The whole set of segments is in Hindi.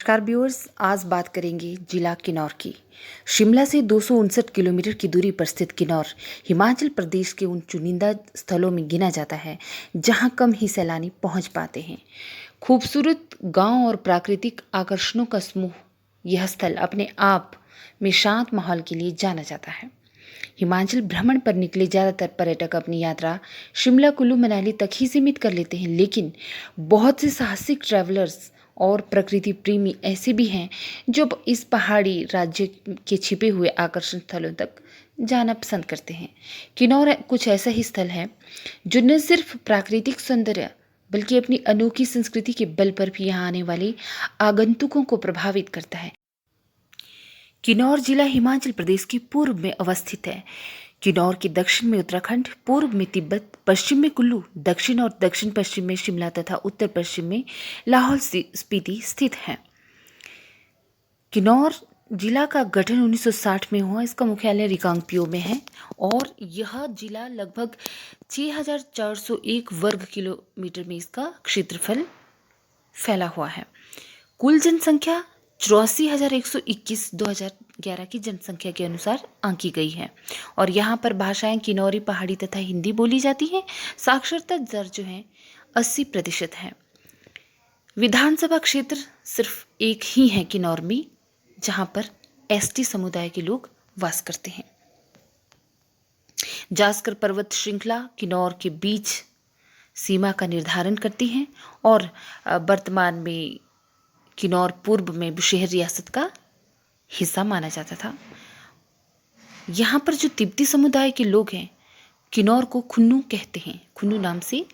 नमस्कार व्यूअर्स, आज बात करेंगे जिला किन्नौर की। शिमला से 259 किलोमीटर की दूरी पर स्थित किन्नौर हिमाचल प्रदेश के उन चुनिंदा स्थलों में गिना जाता है जहां कम ही सैलानी पहुंच पाते हैं। खूबसूरत गांव और प्राकृतिक आकर्षणों का समूह, यह स्थल अपने आप में शांत माहौल के लिए जाना जाता है। हिमाचल भ्रमण पर निकले ज़्यादातर पर्यटक अपनी यात्रा शिमला कुल्लू मनाली तक ही सीमित कर लेते हैं, लेकिन बहुत से साहसिक ट्रैवलर्स और प्रकृति प्रेमी ऐसे भी हैं जो इस पहाड़ी राज्य के छिपे हुए आकर्षण स्थलों तक जाना पसंद करते हैं। किन्नौर कुछ ऐसा ही स्थल है जो न सिर्फ प्राकृतिक सौंदर्य बल्कि अपनी अनोखी संस्कृति के बल पर भी यहाँ आने वाले आगंतुकों को प्रभावित करता है। किन्नौर जिला हिमाचल प्रदेश के पूर्व में अवस्थित है। किन्नौर के दक्षिण में उत्तराखंड, पूर्व में तिब्बत, पश्चिम में कुल्लू, दक्षिण और दक्षिण पश्चिम में शिमला तथा उत्तर पश्चिम में लाहौल स्पीति स्थित है। किन्नौर जिला का गठन 1960 में हुआ। इसका मुख्यालय रिकांगपिओ में है और यह जिला लगभग 6401 वर्ग किलोमीटर में इसका क्षेत्रफल फैला हुआ है। कुल जनसंख्या 84,121 2011 की जनसंख्या के अनुसार आंकी गई है और यहाँ पर भाषाएं किन्नौरी, पहाड़ी तथा हिंदी बोली जाती हैं। साक्षरता दर जो है 80% है। विधानसभा क्षेत्र सिर्फ एक ही है किन्नौर में, जहाँ पर एसटी समुदाय के लोग वास करते हैं। जासकर पर्वत श्रृंखला किन्नौर के बीच सीमा का निर्धारण करती है और वर्तमान में किन्नौर पूर्व में बुशहर रियासत का हिस्सा माना जाता था। यहाँ पर जो तिब्बती समुदाय के लोग हैं, किन्नौर को खुन्नू कहते हैं, खुन्नू नाम से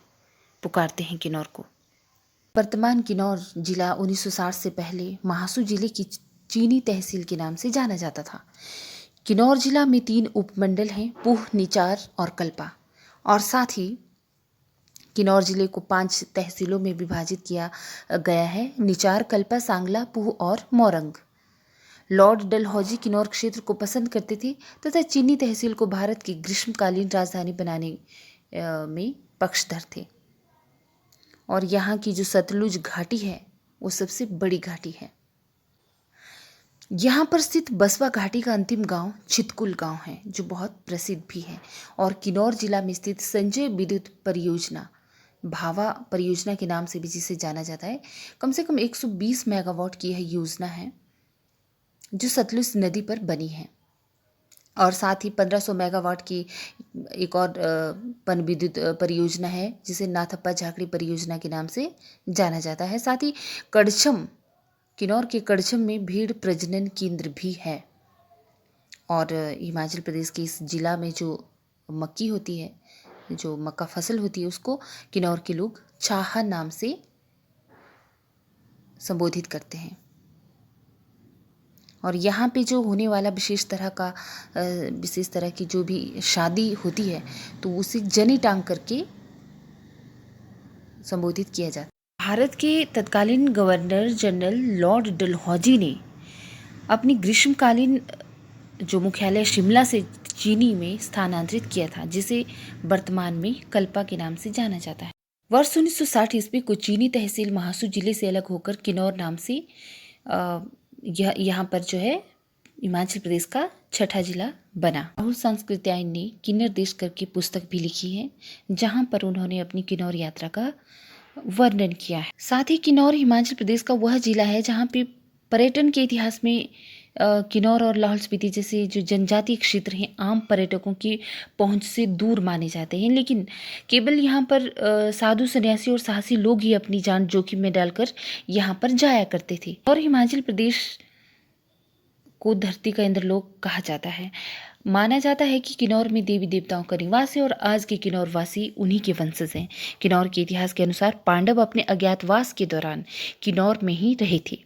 पुकारते हैं किन्नौर को। वर्तमान किन्नौर जिला 1960 से पहले महासू जिले की चीनी तहसील के नाम से जाना जाता था। किन्नौर जिला में 3 उपमंडल हैं, पूह, निचार और कल्पा, और साथ ही किन्नौर जिले को 5 तहसीलों में विभाजित किया गया है: निचार, कल्पा, सांगला, पूह और मोरंग। लॉर्ड डलहौजी किन्नौर क्षेत्र को पसंद करते थे तथा चीनी तहसील को भारत की ग्रीष्मकालीन राजधानी बनाने में पक्षधर थे। और यहाँ की जो सतलुज घाटी है वो सबसे बड़ी घाटी है। यहाँ पर स्थित बसवा घाटी का अंतिम गांव चितकुल गांव है, जो बहुत प्रसिद्ध भी है। और किन्नौर जिला में स्थित संजय विद्युत परियोजना, भावा परियोजना के नाम से भी जिसे जाना जाता है, कम से कम 120 मेगावाट की यह योजना है जो सतलुज नदी पर बनी है। और साथ ही 1500 मेगावाट की एक और पनविद्युत परियोजना है जिसे नाथप्पा झाकड़ी परियोजना के नाम से जाना जाता है। साथ ही कड़छम, किन्नौर के कड़छम में भेड़ प्रजनन केंद्र भी है। और हिमाचल प्रदेश के इस जिला में जो मक्की होती है, जो मक्का फसल होती है, उसको किन्नौर के लोग चाहा नाम से संबोधित करते हैं। और यहाँ पे जो होने वाला विशेष तरह की जो भी शादी होती है तो उसे जनी टांग करके संबोधित किया जाता है। भारत के तत्कालीन गवर्नर जनरल लॉर्ड डलहौजी ने अपनी ग्रीष्मकालीन जो मुख्यालय शिमला से चीनी में स्थानांतरित किया था, जिसे वर्तमान में कल्पा के नाम से जाना जाता है। वर्ष 1960 ईस्वी को चीनी तहसील महासू जिले से अलग होकर किन्नौर नाम से यहाँ पर जो है हिमाचल प्रदेश का छठा जिला बना। राहुल सांस्कृत्यायन ने किन्नर देश करके पुस्तक भी लिखी है, जहाँ पर उन्होंने अपनी किन्नौर यात्रा का वर्णन किया है। साथ ही किन्नौर हिमाचल प्रदेश का वह जिला है जहाँ पे पर्यटन के इतिहास में किन्नौर और लाहौल स्पीति जैसे जो जनजातीय क्षेत्र हैं आम पर्यटकों की पहुंच से दूर माने जाते हैं, लेकिन केवल यहाँ पर साधु सन्यासी और साहसी लोग ही अपनी जान जोखिम में डालकर यहाँ पर जाया करते थे। और हिमाचल प्रदेश को धरती का इंद्रलोक कहा जाता है। माना जाता है कि किन्नौर में देवी देवताओं का निवास है और आज के किन्नौर वासी उन्हीं के वंशज हैं। किन्नौर के इतिहास के अनुसार पांडव अपने अज्ञातवास के दौरान किन्नौर में ही रहे थे।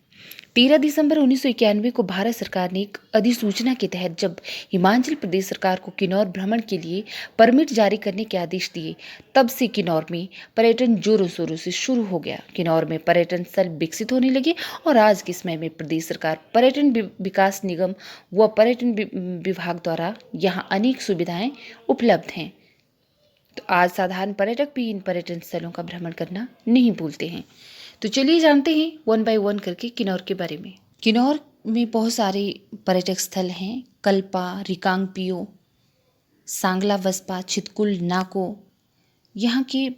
13 दिसंबर 1991 को भारत सरकार ने एक अधिसूचना के तहत जब हिमाचल प्रदेश सरकार को किन्नौर भ्रमण के लिए परमिट जारी करने के आदेश दिए, तब से किन्नौर में पर्यटन जोरों शोरों से शुरू हो गया। किन्नौर में पर्यटन स्थल विकसित होने लगे और आज के समय में प्रदेश सरकार, पर्यटन विकास निगम व पर्यटन विभाग द्वारा यहाँ अनेक सुविधाएं उपलब्ध हैं। तो आज साधारण पर्यटक भी इन पर्यटन स्थलों का भ्रमण करना नहीं भूलते हैं। तो चलिए जानते हैं वन बाय वन करके किन्नौर के बारे में। किन्नौर में बहुत सारे पर्यटक स्थल हैं। कल्पा, रिकांगपिओ, सांगला वस्पा, चितकुल, नाको, यहाँ के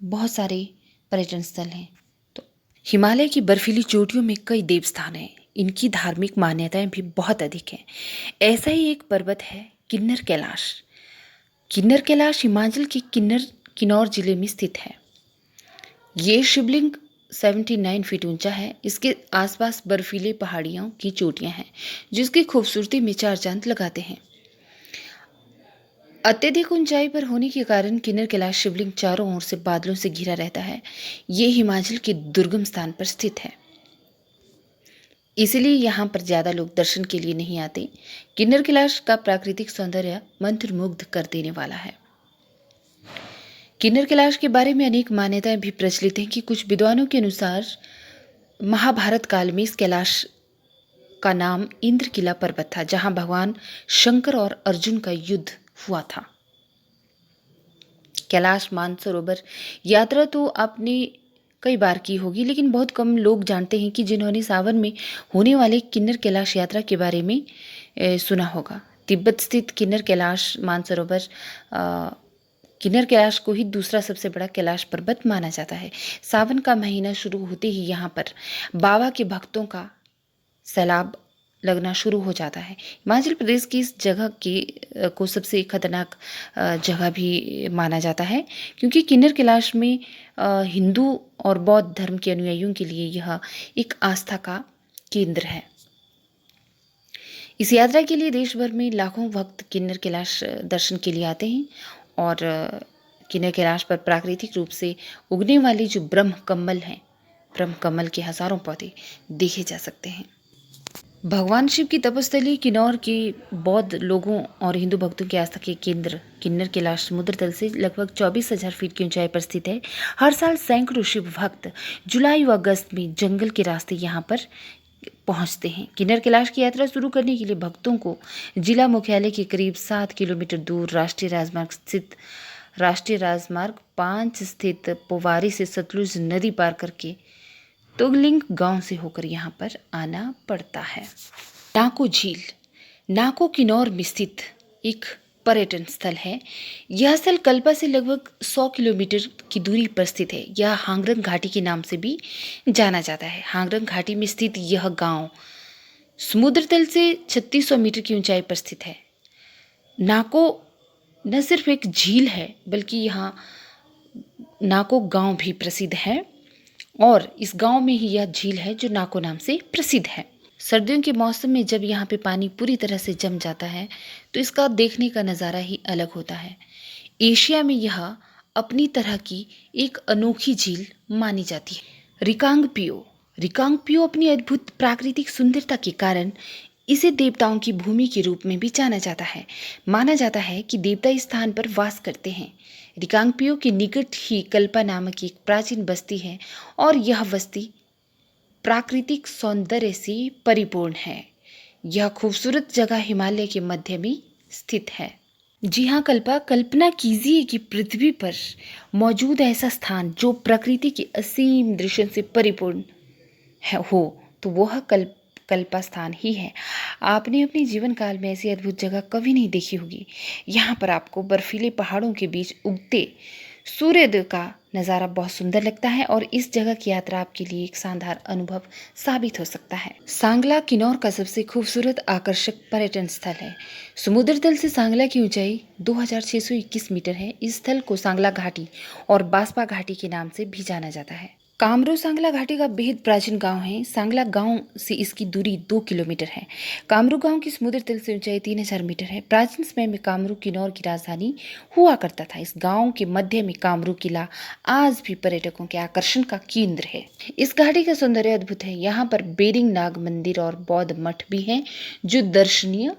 बहुत सारे पर्यटन स्थल हैं। तो हिमालय की बर्फीली चोटियों में कई देवस्थान हैं। इनकी धार्मिक मान्यताएं भी बहुत अधिक हैं। ऐसा ही एक पर्वत है किन्नर कैलाश। किन्नर कैलाश हिमाचल के किन्नौर जिले में स्थित है। ये शिवलिंग 79 फीट ऊंचा है। इसके आसपास बर्फीले पहाड़ियों की चोटियां हैं, जिसकी खूबसूरती में चार चांद लगाते हैं। अत्यधिक ऊंचाई पर होने के कारण किन्नर कैलाश शिवलिंग चारों ओर से बादलों से घिरा रहता है। ये हिमाचल के दुर्गम स्थान पर स्थित है, इसलिए यहाँ पर ज़्यादा लोग दर्शन के लिए नहीं आते। किन्नर कैलाश का प्राकृतिक सौंदर्य मंत्रमुग्ध कर देने वाला है। किन्नर कैलाश के बारे में अनेक मान्यताएं भी प्रचलित हैं कि कुछ विद्वानों के अनुसार महाभारत काल में इस कैलाश का नाम इंद्र किला पर्वत था, जहां भगवान शंकर और अर्जुन का युद्ध हुआ था। कैलाश मानसरोवर यात्रा तो आपने कई बार की होगी, लेकिन बहुत कम लोग जानते हैं कि जिन्होंने सावन में होने वाले किन्नर कैलाश यात्रा के बारे में सुना होगा। तिब्बत स्थित किन्नर कैलाश मानसरोवर किन्नर कैलाश को ही दूसरा सबसे बड़ा कैलाश पर्वत माना जाता है। सावन का महीना शुरू होते ही यहाँ पर बाबा के भक्तों का सैलाब लगना शुरू हो जाता है। हिमाचल प्रदेश की इस जगह को सबसे खतरनाक जगह भी माना जाता है, क्योंकि किन्नर कैलाश में हिंदू और बौद्ध धर्म के अनुयायियों के लिए यह एक आस्था का केंद्र है। इस यात्रा के लिए देश भर में लाखों भक्त किन्नर कैलाश दर्शन के लिए आते हैं। और किन्नर कैलाश पर प्राकृतिक रूप से उगने वाले जो ब्रह्म कमल हैं, ब्रह्म कमल के हजारों पौधे देखे जा सकते हैं। भगवान शिव की तपस्थली किन्नौर के बौद्ध लोगों और हिंदू भक्तों की आस्था के केंद्र किन्नर कैलाश समुद्र तल से लगभग 24,000 फीट की ऊंचाई पर स्थित है। हर साल सैकड़ों शिव भक्त जुलाई व अगस्त में जंगल के रास्ते यहाँ पर पहुंचते हैं। किन्नर कैलाश की यात्रा शुरू करने के लिए भक्तों को जिला मुख्यालय के करीब 7 किलोमीटर दूर राष्ट्रीय राजमार्ग 5 स्थित पोवारी से सतलुज नदी पार करके तुगलिंग गांव से होकर यहाँ पर आना पड़ता है। नाको झील। नाको किन्नौर में स्थित एक पर्यटन स्थल है। यह स्थल कल्पा से लगभग 100 किलोमीटर की दूरी पर स्थित है। यह हांगरंग घाटी के नाम से भी जाना जाता है। हांगरंग घाटी में स्थित यह गांव समुद्र तल से 3600 मीटर की ऊंचाई पर स्थित है। नाको न सिर्फ एक झील है, बल्कि यहाँ नाको गांव भी प्रसिद्ध है, और इस गांव में ही यह झील है जो नाको नाम से प्रसिद्ध है। सर्दियों के मौसम में जब यहाँ पे पानी पूरी तरह से जम जाता है तो इसका देखने का नज़ारा ही अलग होता है। एशिया में यह अपनी तरह की एक अनोखी झील मानी जाती है। रिकांगपिओ अपनी अद्भुत प्राकृतिक सुंदरता के कारण इसे देवताओं की भूमि के रूप में भी जाना जाता है। माना जाता है कि देवता इस स्थान पर वास करते हैं। रिकांगपिओ के निकट ही कल्पा नामक एक प्राचीन बस्ती है, और यह बस्ती प्राकृतिक सौंदर्य से परिपूर्ण है। यह खूबसूरत जगह हिमालय के मध्य में स्थित है। जी हाँ कल्पना कीजिए कि पृथ्वी पर मौजूद ऐसा स्थान जो प्रकृति के असीम दृश्यों से परिपूर्ण हो, तो वह कल्पा स्थान ही है। आपने अपने जीवन काल में ऐसी अद्भुत जगह कभी नहीं देखी होगी। यहाँ पर आपको बर्फीले पहाड़ों के बीच उगते सूर्योदय का नज़ारा बहुत सुंदर लगता है, और इस जगह की यात्रा आपके लिए एक शानदार अनुभव साबित हो सकता है। सांगला किन्नौर का सबसे खूबसूरत आकर्षक पर्यटन स्थल है। समुद्र तल से सांगला की ऊंचाई 2621 मीटर है। इस स्थल को सांगला घाटी और बास्पा घाटी के नाम से भी जाना जाता है। कामरू सांगला घाटी का बेहद प्राचीन गांव है। सांगला गांव से इसकी दूरी 2 किलोमीटर है। कामरू गांव की समुद्र तल से ऊंचाई 3000 मीटर है। प्राचीन समय में कामरू किन्नौर की राजधानी हुआ करता था। इस गांव के मध्य में कामरू किला आज भी पर्यटकों के आकर्षण का केंद्र है। इस घाटी का सौंदर्य अद्भुत है। यहाँ पर बेरिंग नाग मंदिर और बौद्ध मठ भी हैं जो दर्शनीय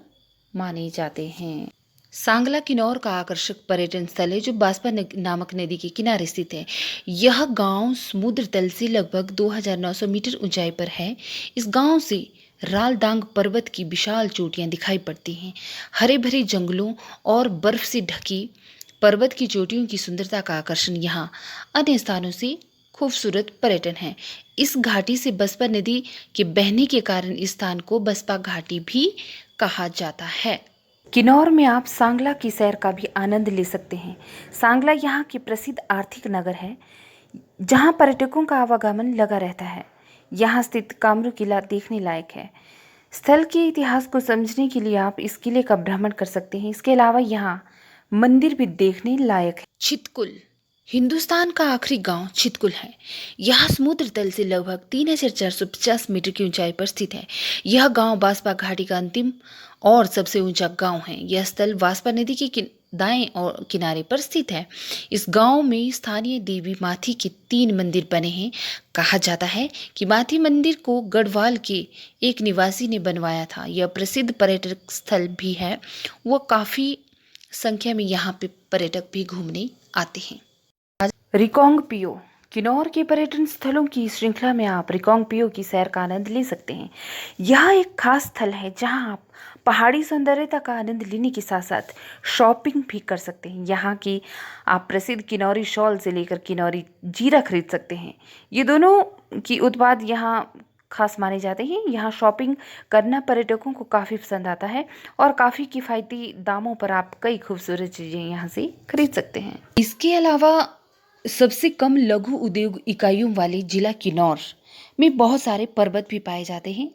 माने जाते हैं। सांगला किन्नौर का आकर्षक पर्यटन स्थल है जो बास्पा नामक नदी के किनारे स्थित है। यह गांव समुद्र तल से लगभग 2900 मीटर ऊंचाई पर है। इस गांव से रालदांग पर्वत की विशाल चोटियां दिखाई पड़ती हैं। हरे भरे जंगलों और बर्फ से ढकी पर्वत की चोटियों की सुंदरता का आकर्षण यहाँ अन्य स्थानों से खूबसूरत पर्यटन है। इस घाटी से बसपा नदी के बहने के कारण इस स्थान को बसपा घाटी भी कहा जाता है। किन्नौर में आप सांगला की सैर का भी आनंद ले सकते हैं। सांगला यहाँ की प्रसिद्ध आर्थिक नगर है, जहाँ पर्यटकों का आवागमन लगा रहता है। यहाँ स्थित कामरू किला देखने लायक है। स्थल के इतिहास को समझने के लिए आप इस किले का भ्रमण कर सकते हैं। इसके अलावा यहाँ मंदिर भी देखने लायक है। छितकुल हिंदुस्तान का आखिरी गांव छितकुल है। यह समुद्र तल से लगभग 3450 मीटर की ऊंचाई पर स्थित है। यह गांव बांसपा घाटी का अंतिम और सबसे ऊंचा गांव है। यह स्थल बांसपा नदी के दाएं और किनारे पर स्थित है। इस गांव में स्थानीय देवी माथी के 3 मंदिर बने हैं। कहा जाता है कि माथी मंदिर को गढ़वाल के एक निवासी ने बनवाया था। यह प्रसिद्ध पर्यटक स्थल भी है। वह काफी संख्या में यहाँ पे पर्यटक भी घूमने आते हैं। रिकांगपिओ किन्नौर के पर्यटन स्थलों की श्रृंखला में आप रिकांगपिओ की सैर का आनंद ले सकते हैं। यह एक खास स्थल है जहां आप पहाड़ी सौंदर्यता का आनंद लेने के साथ साथ शॉपिंग भी कर सकते हैं। यहाँ की आप प्रसिद्ध किन्नौरी शॉल से लेकर किन्नौरी जीरा खरीद सकते हैं। ये दोनों की उत्पाद यहाँ खास माने जाते हैं। यहाँ शॉपिंग करना पर्यटकों को काफ़ी पसंद आता है और काफ़ी किफ़ायती दामों पर आप कई खूबसूरत चीज़ें यहाँ से खरीद सकते हैं। इसके अलावा सबसे कम लघु उद्योग इकाइयों वाले जिला किन्नौर में बहुत सारे पर्वत भी पाए जाते हैं,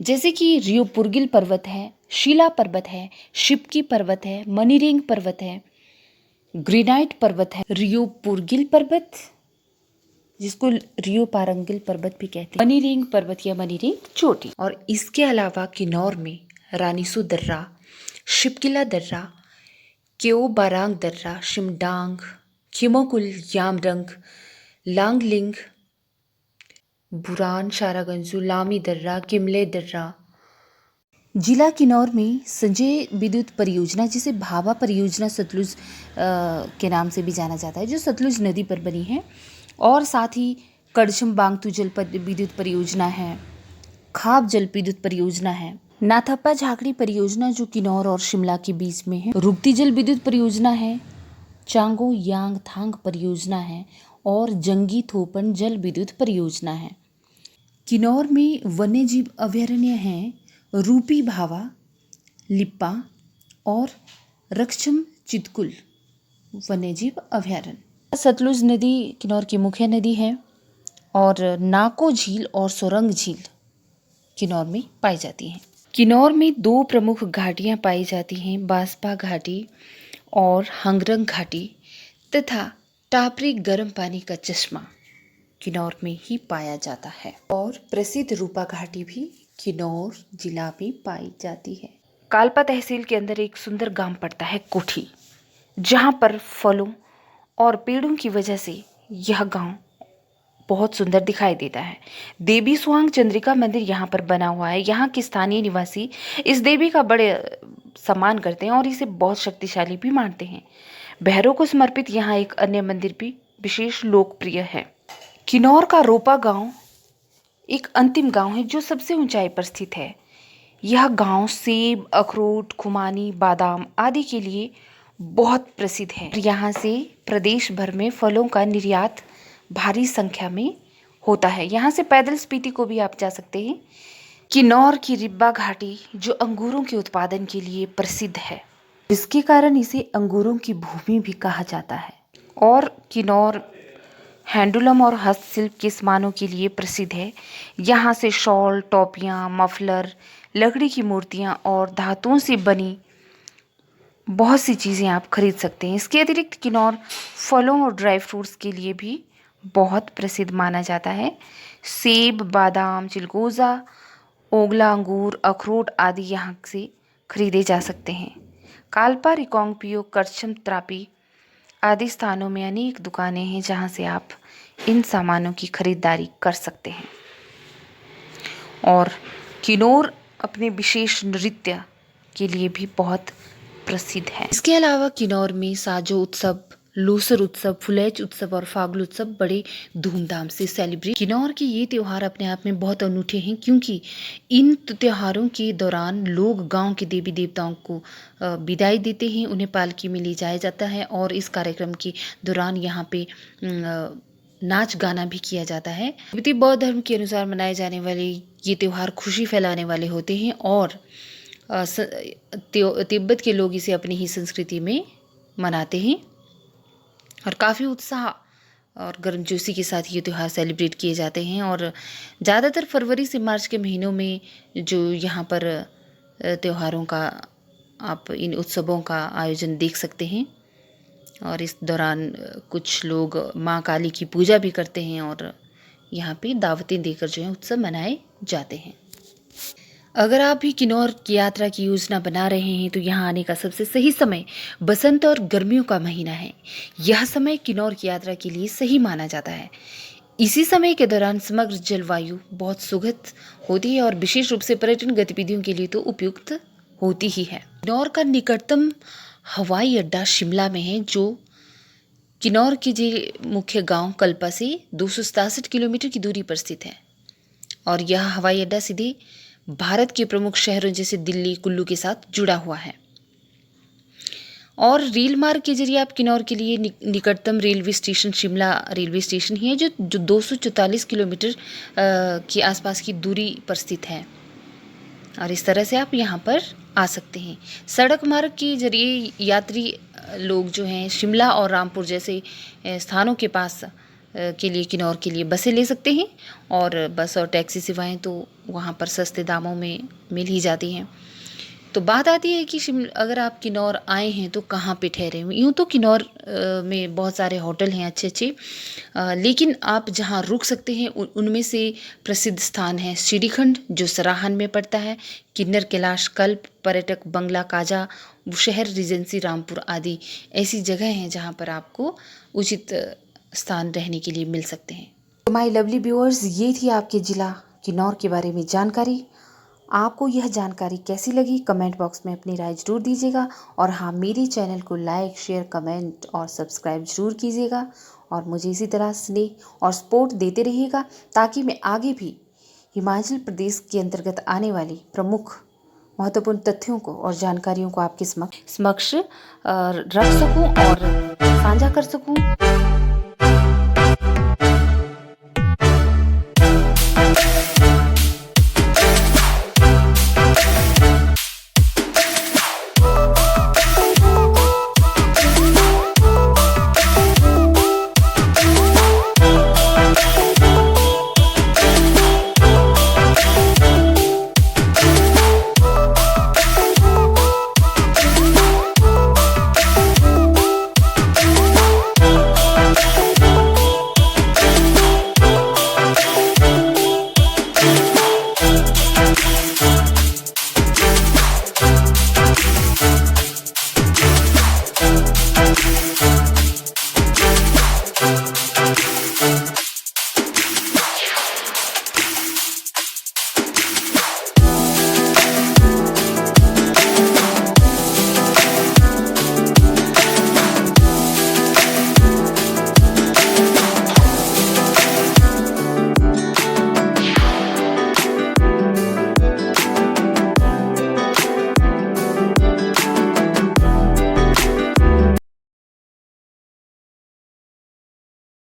जैसे कि रियोपुरगिल पर्वत है, शीला पर्वत है, शिपकी पर्वत है, मनीरेंग पर्वत है, ग्रेनाइट पर्वत है, रियोपुरगिल पर्वत जिसको रियो पारंगिल पर्वत भी कहते हैं, मनीरेंग पर्वत या मनीरेंग चोटी। और इसके अलावा किन्नौर में रानीसू दर्रा, शिपकिला दर्रा, केओ बारांग दर्रा, शिमडांग, खिमोकुल, यामरंग, लांगलिंग, बुरान शारागंजू, लामी दर्रा, किमले दर्रा। जिला किन्नौर में संजय विद्युत परियोजना, जिसे भाभा परियोजना सतलुज के नाम से भी जाना जाता है, जो सतलुज नदी पर बनी है, और साथ ही कड़छम बांगतू जल विद्युत परियोजना है, खाब जल विद्युत परियोजना है, नाथप्पा झाकड़ी परियोजना जो किन्नौर और शिमला के बीच में है, रुकती जल विद्युत परियोजना है, चांगो यांग थांग परियोजना है, और जंगी थोपन जल विद्युत परियोजना है। किन्नौर में वन्यजीव अभयारण्य हैं रूपी भावा, लिप्पा और रक्षम चितकुल वन्यजीव अभयारण्य। सतलुज नदी किन्नौर की मुख्य नदी है और नाको झील और सुरंग झील किन्नौर में पाई जाती हैं। किन्नौर में 2 प्रमुख घाटियां पाई जाती हैं, बांसपा घाटी और हंगरंग घाटी, तथा टापरी गर्म पानी का चश्मा किन्नौर में ही पाया जाता है। और प्रसिद्ध रूपा घाटी भी किन्नौर जिला में पाई जाती है। कालपा तहसील के अंदर एक सुंदर गांव पड़ता है कोठी, जहां पर फलों और पेड़ों की वजह से यह गांव बहुत सुंदर दिखाई देता है। देवी सुहांग चंद्रिका मंदिर यहाँ पर बना हुआ है। यहाँ के स्थानीय निवासी इस देवी का बड़े सम्मान करते हैं और इसे बहुत शक्तिशाली भी मानते हैं। भैरव को समर्पित यहाँ एक अन्य मंदिर भी विशेष लोकप्रिय है। किन्नौर का रोपा गांव एक अंतिम गांव है जो सबसे ऊंचाई पर स्थित है। यह गांव सेब, अखरोट, खुमानी, बादाम आदि के लिए बहुत प्रसिद्ध है। यहाँ से प्रदेश भर में फलों का निर्यात भारी संख्या में होता है। यहाँ से पैदल स्पीति को भी आप जा सकते हैं। किन्नौर की रिब्बा घाटी जो अंगूरों के उत्पादन के लिए प्रसिद्ध है, जिसके कारण इसे अंगूरों की भूमि भी कहा जाता है। और किन्नौर हैंडलूम और हस्तशिल्प के सामानों के लिए प्रसिद्ध है। यहाँ से शॉल, टोपियाँ, मफलर, लकड़ी की मूर्तियाँ और धातुओं से बनी बहुत सी चीज़ें आप खरीद सकते हैं। इसके अतिरिक्त किन्नौर फलों और ड्राई फ्रूट्स के लिए भी बहुत प्रसिद्ध माना जाता है। सेब, बादाम, चिलगोज़ा, ओगला अंगूर, अखरोट आदि यहाँ से खरीदे जा सकते हैं। कालपा, रिकांगपिओ, करछम, त्रापी आदि स्थानों में अनेक दुकानें हैं जहाँ से आप इन सामानों की खरीदारी कर सकते हैं। और किन्नौर अपने विशेष नृत्य के लिए भी बहुत प्रसिद्ध है। इसके अलावा किन्नौर में साजो उत्सव, लोसर उत्सव, फुलेच उत्सव और फागल उत्सव बड़े धूमधाम से सेलिब्रेट। किन्नौर के ये त्यौहार अपने आप में बहुत अनूठे हैं, क्योंकि इन त्योहारों के दौरान लोग गांव के देवी देवताओं को विदाई देते हैं, उन्हें पालकी में ले जाया जाता है और इस कार्यक्रम के दौरान यहाँ पे नाच गाना भी किया जाता है। तिब्बती बौद्ध धर्म के अनुसार मनाए जाने वाले ये त्यौहार खुशी फैलाने वाले होते हैं और तिब्बत के लोग इसे अपनी ही संस्कृति में मनाते हैं और काफ़ी उत्साह और गर्मजोशी के साथ ये त्यौहार सेलिब्रेट किए जाते हैं। और ज़्यादातर फरवरी से मार्च के महीनों में जो यहाँ पर त्योहारों का, आप इन उत्सवों का आयोजन देख सकते हैं। और इस दौरान कुछ लोग माँ काली की पूजा भी करते हैं और यहाँ पे दावतें देकर जो है उत्सव मनाए जाते हैं। अगर आप भी किन्नौर की यात्रा की योजना बना रहे हैं तो यहाँ आने का सबसे सही समय बसंत और गर्मियों का महीना है। यह समय किन्नौर की यात्रा के लिए सही माना जाता है। इसी समय के दौरान समग्र जलवायु बहुत सुखद होती है और विशेष रूप से पर्यटन गतिविधियों के लिए तो उपयुक्त होती ही है। किन्नौर का निकटतम हवाई अड्डा शिमला में है, जो किन्नौर के मुख्य गांव कल्पा से 267 किलोमीटर की दूरी पर स्थित है। और यह हवाई अड्डा सीधे भारत के प्रमुख शहरों जैसे दिल्ली, कुल्लू के साथ जुड़ा हुआ है। और रेल मार्ग के जरिए आप किन्नौर के लिए निकटतम railway station Shimla railway station ही है, जो 244 किलोमीटर के आसपास की दूरी पर स्थित है। और इस तरह से आप यहाँ पर आ सकते हैं। सड़क मार्ग के जरिए यात्री लोग जो हैं शिमला और रामपुर जैसे स्थानों के पास के लिए किन्नौर के लिए बसें ले सकते हैं और बस और टैक्सी सेवाएं तो वहाँ पर सस्ते दामों में मिल ही जाती हैं। तो बात आती है कि अगर आप किन्नौर आए हैं तो कहाँ पे ठहरे हुए। यूँ तो किन्नौर में बहुत सारे होटल हैं अच्छे अच्छे, लेकिन आप जहाँ रुक सकते हैं उनमें से प्रसिद्ध स्थान है श्रीखंड, जो सराहन में पड़ता है, किन्नर कैलाश कल्प, पर्यटक बंगला काजा, शहर रिजेंसी रामपुर आदि ऐसी जगह हैं जहाँ पर आपको उचित स्थान रहने के लिए मिल सकते हैं। तो माय लवली व्यूअर्स, ये थी आपके ज़िला किन्नौर के बारे में जानकारी। आपको यह जानकारी कैसी लगी कमेंट बॉक्स में अपनी राय जरूर दीजिएगा। और हाँ, मेरे चैनल को लाइक, शेयर, कमेंट और सब्सक्राइब जरूर कीजिएगा और मुझे इसी तरह स्नेह और सपोर्ट देते रहिएगा, ताकि मैं आगे भी हिमाचल प्रदेश के अंतर्गत आने वाली प्रमुख महत्वपूर्ण तथ्यों को और जानकारियों को आपके समक्ष रख सकूं और साझा कर सकूं।